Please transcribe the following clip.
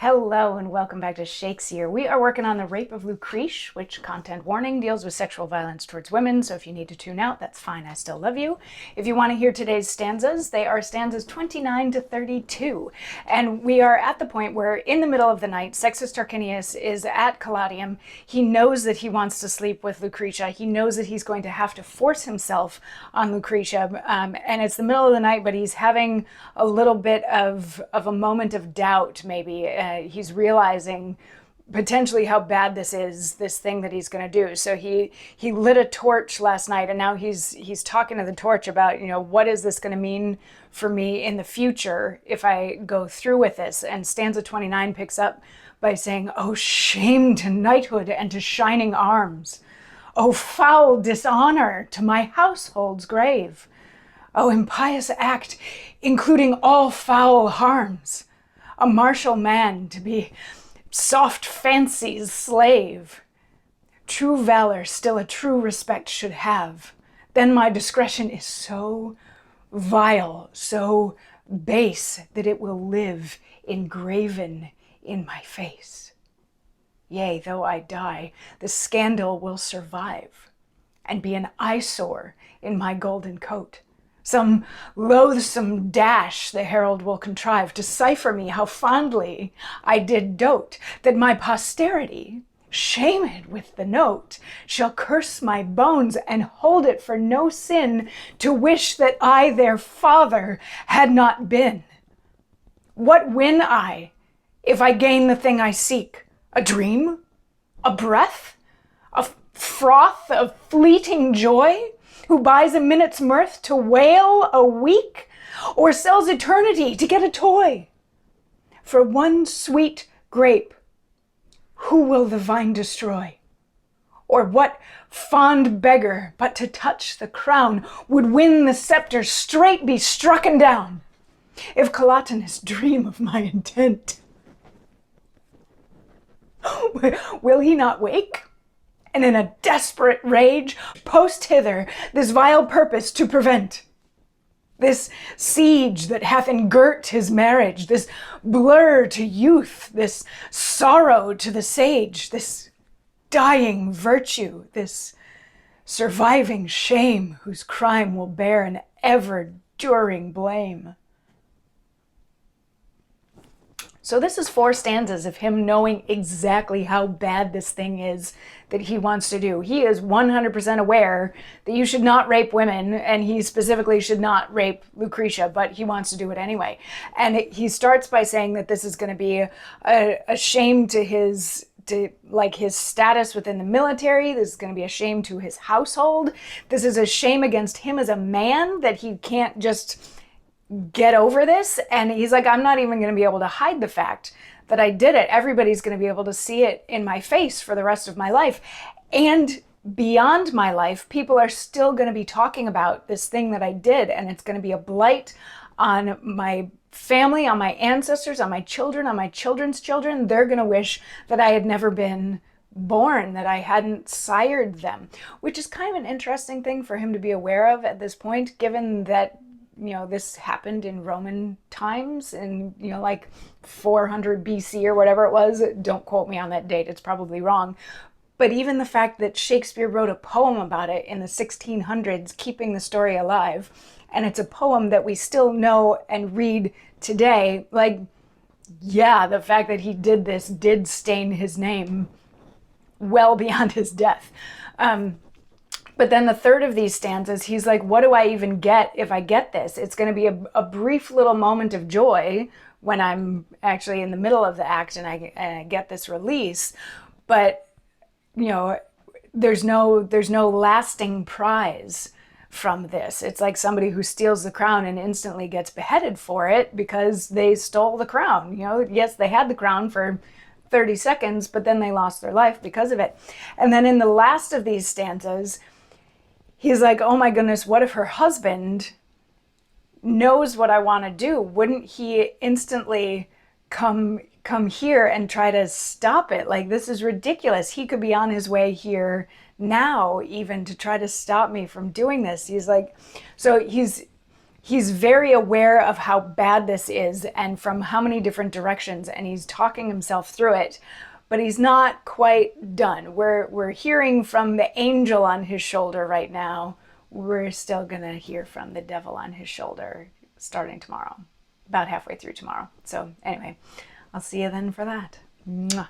Hello and welcome back to Shakesyear. We are working on the Rape of Lucrece, which, content warning, deals with sexual violence towards women, so if you need to tune out, that's fine, I still love you. If you want to hear today's stanzas, they are stanzas 29 to 32. And we are at the point where, in the middle of the night, Sextus Tarquinius is at Caladium. He knows that he wants to sleep with Lucretia. He knows that he's going to have to force himself on Lucretia. And it's the middle of the night, but he's having a little bit of a moment of doubt, maybe. He's realizing potentially how bad this is, this thing that he's going to do. So he lit a torch last night, and now he's talking to the torch about, what is this going to mean for me in the future if I go through with this? And stanza 29 picks up by saying, "Oh, shame to knighthood and to shining arms! Oh, foul dishonor to my household's grave! Oh, impious act, including all foul harms! A martial man to be soft fancy's slave. True valor still a true respect should have. Then my discretion is so vile, so base, that it will live engraven in my face. Yea, though I die, the scandal will survive, and be an eyesore in my golden coat. Some loathsome dash the herald will contrive to cipher me how fondly I did dote, that my posterity, shamed with the note, shall curse my bones and hold it for no sin to wish that I their father had not been. What win I if I gain the thing I seek? A dream? A breath? A froth of fleeting joy? Who buys a minute's mirth to wail a week, or sells eternity to get a toy? For one sweet grape, who will the vine destroy? Or what fond beggar, but to touch the crown, would win the scepter straight be strucken down? If Calatinus dream of my intent, will he not wake? And in a desperate rage post hither this vile purpose to prevent. This siege that hath engirt his marriage, this blur to youth, this sorrow to the sage, this dying virtue, this surviving shame, whose crime will bear an ever-during blame." So this is 4 stanzas of him knowing exactly how bad this thing is that he wants to do. He is 100% aware that you should not rape women, and he specifically should not rape Lucretia, but he wants to do it anyway. And he starts by saying that this is going to be a shame to his status within the military. This is going to be a shame to his household. This is a shame against him as a man, that he can't just get over this. And he's like, I'm not even going to be able to hide the fact that I did it. Everybody's going to be able to see it in my face for the rest of my life. And beyond my life, people are still going to be talking about this thing that I did. And it's going to be a blight on my family, on my ancestors, on my children, on my children's children. They're going to wish that I had never been born, that I hadn't sired them, which is kind of an interesting thing for him to be aware of at this point, given that this happened in Roman times in, like 400 BC or whatever it was. Don't quote me on that date. It's probably wrong. But even the fact that Shakespeare wrote a poem about it in the 1600s, keeping the story alive, and it's a poem that we still know and read today, the fact that he did this did stain his name well beyond his death. But then the third of these stanzas, he's like, what do I even get if I get this? It's going to be a brief little moment of joy when I'm actually in the middle of the act and I get this release. But, there's no lasting prize from this. It's like somebody who steals the crown and instantly gets beheaded for it because they stole the crown. Yes, they had the crown for 30 seconds, but then they lost their life because of it. And then in the last of these stanzas, he's like, oh my goodness, what if her husband knows what I want to do? Wouldn't he instantly come here and try to stop it? Like, this is ridiculous. He could be on his way here now even to try to stop me from doing this. He's like, so he's He's very aware of how bad this is and from how many different directions, and he's talking himself through it, but he's not quite done. We're hearing from the angel on his shoulder right now. We're still gonna hear from the devil on his shoulder starting tomorrow, about halfway through tomorrow. So anyway, I'll see you then for that. Mwah.